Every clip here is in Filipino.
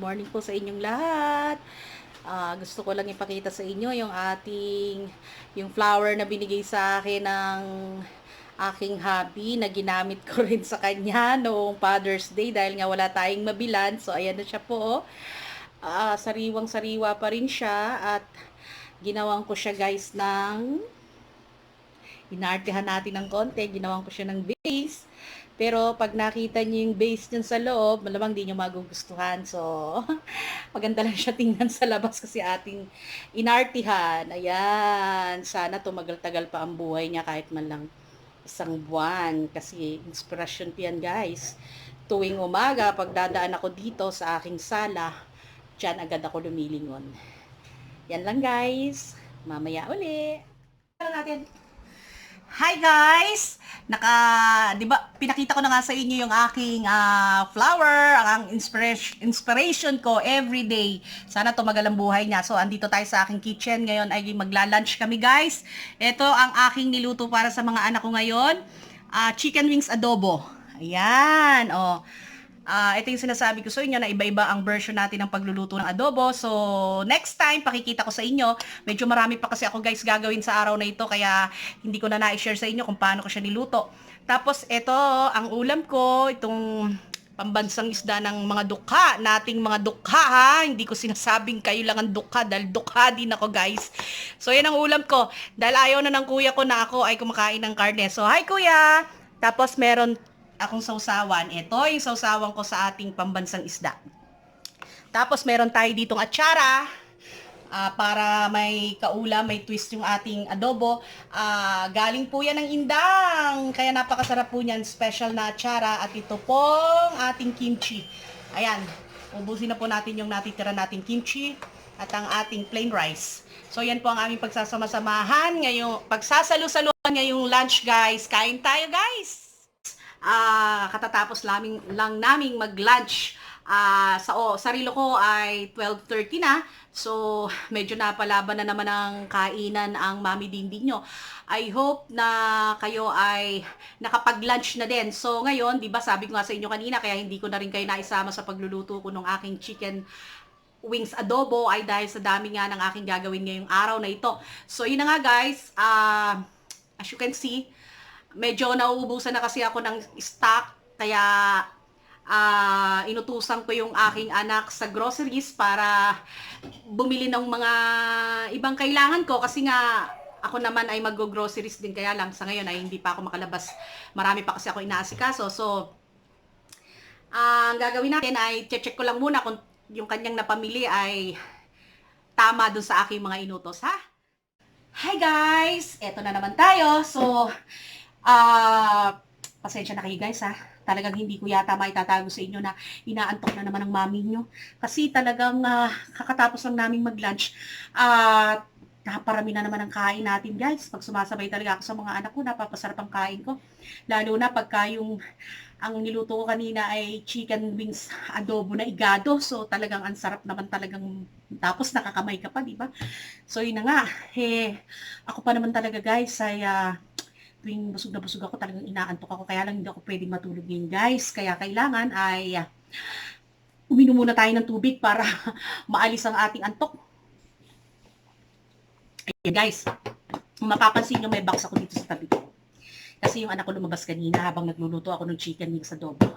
morning po sa inyong lahat. Gusto ko lang ipakita sa inyo yung flower na binigay sa akin ng aking hubby na ginamit ko rin sa kanya noong Father's Day dahil nga wala tayong mabilan. So, ayan na siya po. Sariwang-sariwa pa rin siya at ginawan ko siya guys ng inartehan natin ng konti, ginawan ko siya ng base. Pero pag nakita niyo yung base niyan sa loob, malamang di niyo magugustuhan. So, maganda lang siya tingnan sa labas kasi ating inartihan. Ayan, sana tumagal-tagal pa ang buhay niya kahit man lang isang buwan. Kasi inspirasyon yan guys. Tuwing umaga, pag dadaan ako dito sa aking sala, dyan agad ako lumilingon. Yan lang guys. Mamaya uli. Natin. Hi guys! 'Di ba, pinakita ko na nga sa inyo yung aking flower, ang inspiration ko every day. Sana tumagal ang buhay niya. So, andito tayo sa aking kitchen. Ngayon ay magla-lunch kami guys. Ito ang aking niluto para sa mga anak ko ngayon. Chicken wings adobo. Ayan, oh. Ito yung sinasabi ko sa inyo na iba-iba ang version natin ng pagluluto ng adobo. So, next time, pakikita ko sa inyo. Medyo marami pa kasi ako guys gagawin sa araw na ito, kaya hindi ko na na-share sa inyo kung paano ko siya niluto. Tapos, ito, ang ulam ko, itong pambansang isda ng mga dukha, nating mga dukha ha. Hindi ko sinasabing kayo lang ang dukha, dahil dukha din ako guys. So, yan ang ulam ko. Dahil ayaw na ng kuya ko na ako ay kumakain ng karne. So, hi kuya! Tapos, meron akong sausawan. Ito yung sausawan ko sa ating pambansang isda. Tapos meron tayo ditong atsara para may kaulam, may twist yung ating adobo. Galing po yan ng Indang. Kaya napakasarap po niyan. Special na atsara. At ito pong ating kimchi. Ayan. Ubusin na po natin yung natitira nating kimchi at ang ating plain rice. So yan po ang aming pagsasama-samahan. Ngayong pagsasalu-saluhan ngayong lunch guys. Kain tayo guys! Katatapos lang naming mag-lunch. Sarilo ko ay 12:30 na. So, medyo napalaban na naman ang kainan ang Mami Dingding nyo. I hope na kayo ay nakapag-lunch na din. So, ngayon, di ba sabi ko nga sa inyo kanina, kaya hindi ko na rin kayo naisama sa pagluluto ko ng aking chicken wings adobo ay dahil sa dami nga ng aking gagawin ngayong araw na ito. So, yun na nga guys. As you can see, medyo nauubusan na kasi ako ng stock, kaya inutusan ko yung aking anak sa groceries para bumili ng mga ibang kailangan ko kasi nga ako naman ay mag-groceries din, kaya lang sa ngayon ay hindi pa ako makalabas. Marami pa kasi ako inaasikaso. So, ang gagawin natin ay check ko lang muna kung yung kanyang napamili ay tama dun sa aking mga inutos, ha? Hi guys! Eto na naman tayo. So, pasensya na kayo guys ha. Talagang hindi ko yata maitatago sa inyo na inaantok na naman ang mami nyo. Kasi talagang kakatapos lang naming mag-lunch. Naparami na naman ang kain natin guys. Pag sumasabay talaga ako sa mga anak ko, napapasarap ang kain ko. Lalo na pagka ang niluto ko kanina ay chicken wings adobo na igado. So talagang ang sarap naman talagang, tapos nakakamay ka pa, di ba? So yun na nga. Ako pa naman talaga guys ay tuwing busog na busog ako, talagang inaantok ako, kaya lang hindi ako pwedeng matulog ngayon guys. Kaya kailangan ay uminom muna tayo ng tubig para maalis ang ating antok. Ayan guys, mapapansin nyo may box ako dito sa tabi ko. Kasi yung anak ko lumabas kanina habang nagluluto ako ng chicken wings adobo.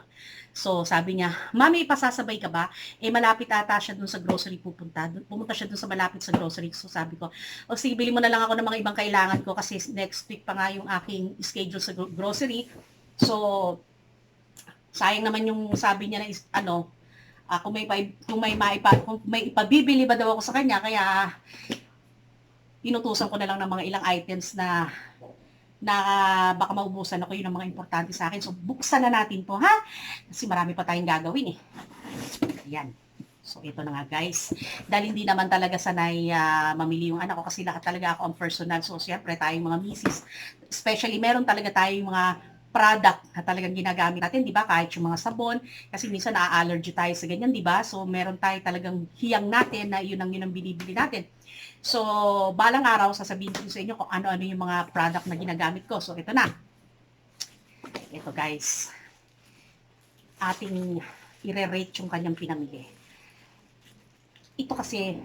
So, sabi niya, Mami, pasasabay ka ba? Malapit ata siya dun sa grocery pupunta. Pumunta siya dun sa malapit sa grocery. So, sabi ko, sige, bili mo na lang ako ng mga ibang kailangan ko kasi next week pa nga yung aking schedule sa grocery. So, sayang naman yung sabi niya na kung may ipabibili ba daw ako sa kanya, kaya inutusan ko na lang ng mga ilang items na baka maubusan ako, yun ang mga importante sa akin. So, buksan na natin to, ha? Kasi marami pa tayong gagawin, eh. Ayan. So, ito na nga, guys. Dahil hindi naman talaga sanay mamili yung anak ko kasi lahat talaga ako ang personal. So, siyempre, tayong mga misis. Especially, meron talaga tayong mga product na talagang ginagamit natin, di ba? Kahit yung mga sabon. Kasi minsan, na-allergy tayo sa ganyan, di ba? So, meron tayo talagang hiyang natin na yun ang binibili natin. So, balang araw, sasabihin ko sa inyo kung ano-ano yung mga product na ginagamit ko. So, ito na. Ito guys. Ating i-rate yung kanyang pinamili. ito kasi,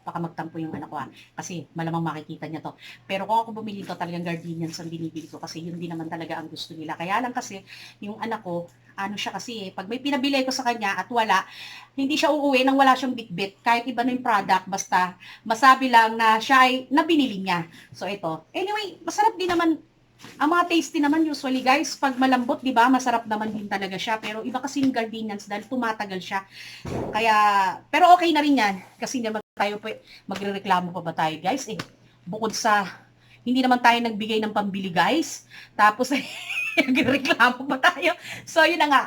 baka magtampo yung anak ko kasi malamang makikita niya to. Pero kung ako bumili to, talagang gardenias ang binibili ko kasi yun din naman talaga ang gusto nila. Kaya lang kasi, yung anak ko, ano siya kasi, pag may pinabili ko sa kanya at wala, hindi siya uuwi nang wala siyang bitbit. Kahit iba na yung product, basta masabi lang na siya ay nabinili niya. So ito. Anyway, masarap din naman ang mga tasty naman usually guys, pag malambot, 'di ba? Masarap naman din talaga siya. Pero iba kasi yung gardenias dahil tumatagal siya. Kaya pero okay na rin 'yan kasi hindi naman tayo magrereklamo pa ba tayo, guys? Eh, bukod sa hindi naman tayo nagbigay ng pambili, guys. Tapos nagrereklamo pa tayo. So, yun na nga.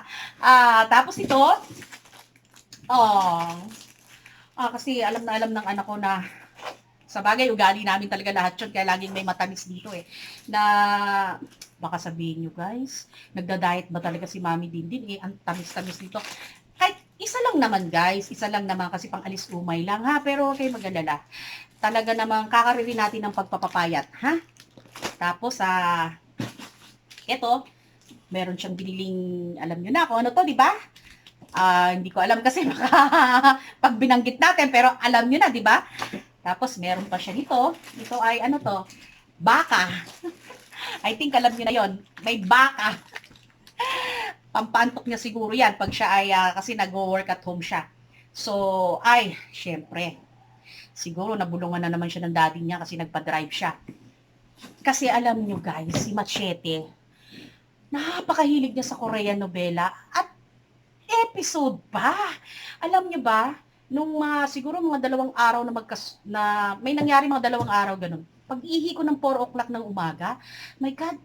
Tapos ito, oh, kasi alam na alam ng anak ko na sa bagay, ugali namin talaga lahat yun, kaya laging may matamis dito eh. Na, baka sabihin nyo guys, nagda-diet ba talaga si Mami Dindin? Eh, ang tamis-tamis dito. Kahit isa lang naman guys, isa lang naman kasi pang alis umay lang ha, pero okay mag-alala. Talaga namang kakariri natin ng pagpapapayat, ha? Tapos, eto, meron siyang biniling, alam nyo na kung ano to, di ba? Hindi ko alam kasi baka pag binanggit natin, pero alam nyo na, di ba? Tapos, meron pa siya nito. Ito ay, ano to? Baka. I think alam niyo na yon. May baka. Pampaantok niya siguro yan pag siya ay, kasi nag-work at home siya. So, ay, syempre. Siguro nabulungan na naman siya ng daddy niya kasi nagpa-drive siya. Kasi alam niyo guys, si Machete, napakahilig niya sa Korean novela. At episode pa. Alam niyo ba, nung siguro mga 2 araw na may nangyari mga 2 araw ganun. Pag-ihi ko ng 4 o'clock ng umaga, my God,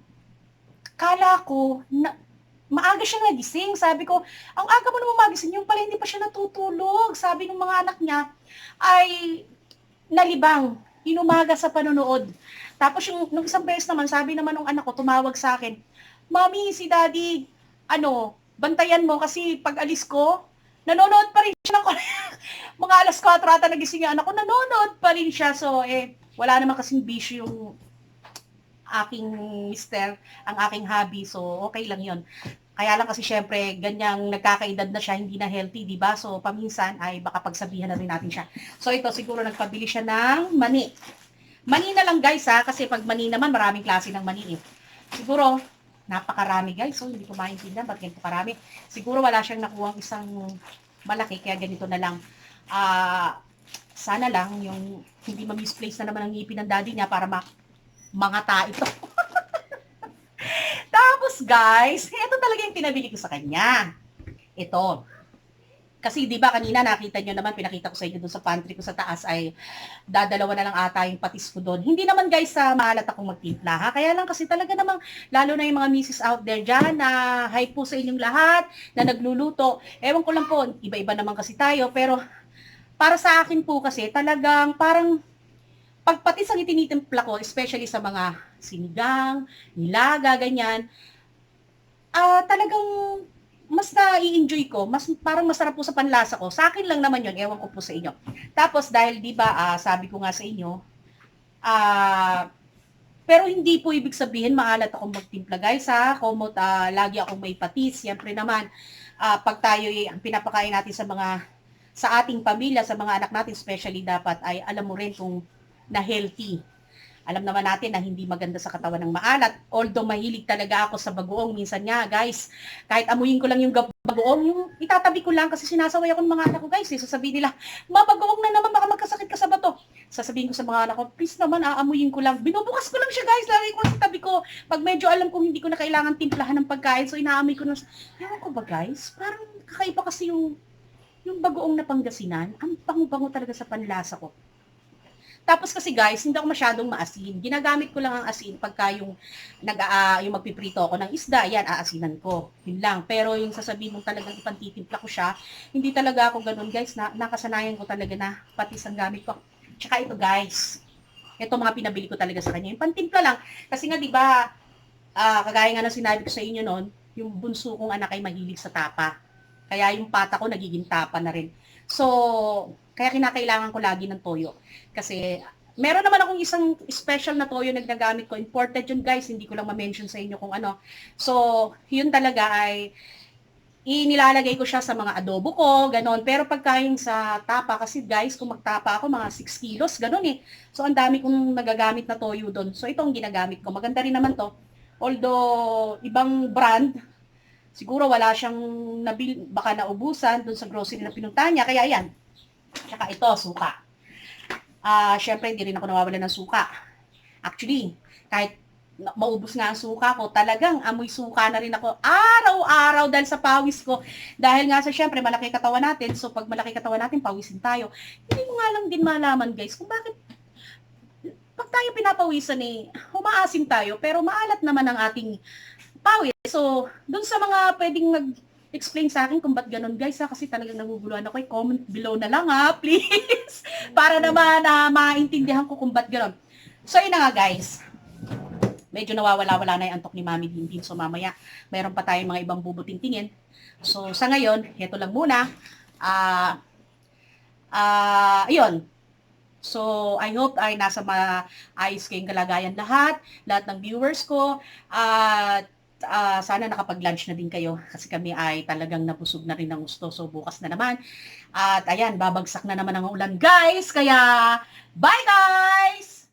kala ko na maaga siya nagising. Sabi ko, ang aga mo naman magising, yung pala hindi pa siya natutulog. Sabi ng mga anak niya, ay nalibang, inumaga sa panonood. Tapos nung isang beses naman, sabi naman ng anak ko, tumawag sa akin, Mami, si Daddy, bantayan mo kasi pag alis ko, nanonood pa rin siya ng mga alas 4 ata nagising yung anak ko, nanonood pa rin siya. So, wala naman kasing bisyo yung aking mister, ang aking hobby. So, okay lang yon. Kaya lang kasi syempre, ganyang nagkakaedad na siya, hindi na healthy, di ba? So, paminsan ay baka pagsabihan na rin natin siya. So, ito siguro nagpabili siya ng mani. Mani na lang guys ha, kasi pag mani naman, maraming klase ng mani eh. Siguro, napakarami guys. So, hindi ko maintindihan ba't ganito karami. Siguro wala siyang nakuha isang malaki, kaya ganito na lang. Sana lang yung hindi ma-misplace na naman ang ngipin ng daddy niya para mga ito. Tapos guys, ito talaga yung pinabili ko sa kanya. Ito. Kasi 'di ba kanina nakita niyo naman, pinakita ko sa inyo doon sa pantry ko sa taas ay dadalawa na lang ata yung patis ko doon. Hindi naman guys sa maalat akong magtimpla ha. Kaya lang kasi talaga namang lalo na yung mga misis out there diyan na hi po sa inyong lahat na nagluluto. Ewan ko lang po, iba-iba naman kasi tayo pero para sa akin po kasi talagang parang pag patis ang itinitimpla ko, especially sa mga sinigang, nilaga, ganyan, talagang mas na-i-enjoy ko, mas parang masarap po sa panlasa ko. Sa akin lang naman yon, ewan ko po sa inyo. Tapos dahil 'di ba, sabi ko nga sa inyo, pero hindi po ibig sabihin maalat akong magtimpla guys ha. Kumot lagi akong may patis. Siyempre naman, pag tayo ang pinapakain natin sa ating pamilya, sa mga anak natin, especially dapat ay alam mo rin kung na healthy. Alam naman natin na hindi maganda sa katawan ng maalat. Although mahilig talaga ako sa bagoong, minsan nga guys, kahit amuyin ko lang yung bagoong, yung itatabi ko lang kasi sinasaway ako ng mga anak ko guys. Sasabihin nila, mabagoong na naman, baka magkasakit ka sa bato. Sasabihin ko sa mga anak ko, please naman, aamuyin ko lang. Binubukas ko lang siya guys, lagi ko sa tabi ko. Pag medyo alam kong hindi ko na kailangan timplahan ng pagkain, so inaamoy ko na. Ewan ko ba guys, parang kakaiba kasi yung bagoong na Pangasinan, ang bango-bango talaga sa panlasa ko. Tapos kasi guys, hindi ako masyadong maasin. Ginagamit ko lang ang asin pagka yung magpiprito ako ng isda, yan aasinan ko. Yun lang. Pero yung sasabihin mong talagang ipantitimpla ko siya, hindi talaga ako ganun guys. Nakasanayan ko talaga na patis ang gamit ko. Tsaka ito guys, ito mga pinabili ko talaga sa kanya. Yung pantimpla lang. Kasi nga 'di ba, kagaya nga ng sinabi ko sa inyo noon, yung bunso kong anak ay mahilig sa tapa. Kaya yung pata ko nagiging tapa na rin. So, kaya kinakailangan ko lagi ng toyo. Kasi, meron naman akong isang special na toyo na ginagamit ko. Imported yun guys, hindi ko lang ma-mention sa inyo kung ano. So, yun talaga ay inilalagay ko siya sa mga adobo ko, ganon. Pero pagka yung sa tapa, kasi guys, kung magtapa ako, mga 6 kilos, ganon eh. So, ang dami kong nagagamit na toyo doon. So, ito ang ginagamit ko. Maganda rin naman to. Although, ibang brand, siguro wala siyang baka naubusan doon sa grocery na pinuntahan niya. Kaya yan. Tsaka ito, suka. Syempre, hindi rin ako nawawala ng suka. Actually, kahit maubos nga ang suka ko, talagang amoy suka na rin ako araw-araw dahil sa pawis ko. Dahil nga sa syempre, malaki katawan natin. So, pag malaki katawan natin, pawisin tayo. Hindi mo nga lang din malaman, guys, kung bakit pag tayo pinapawisan eh, humaasim tayo, pero maalat naman ang ating pawis. So, dun sa mga pwedeng explain sa akin kung ba't ganun, guys, ha? Kasi talagang naguguluhan ako. Comment below na lang, ha? Please. Para naman maintindihan ko kung ba't ganun. So, yun na nga, guys. Medyo nawawala-wala na yung antok ni Mami Dindim. So, mamaya, mayroon pa tayong mga ibang bubutintingin. So, sa ngayon, heto lang muna. Ayun. So, I hope ay nasa maayos kayong kalagayan lahat ng viewers ko. At sana nakapag-lunch na din kayo kasi kami ay talagang nabusog na rin ng gusto. So, bukas na naman. At ayan, babagsak na naman ang ulan, guys. Kaya, bye guys!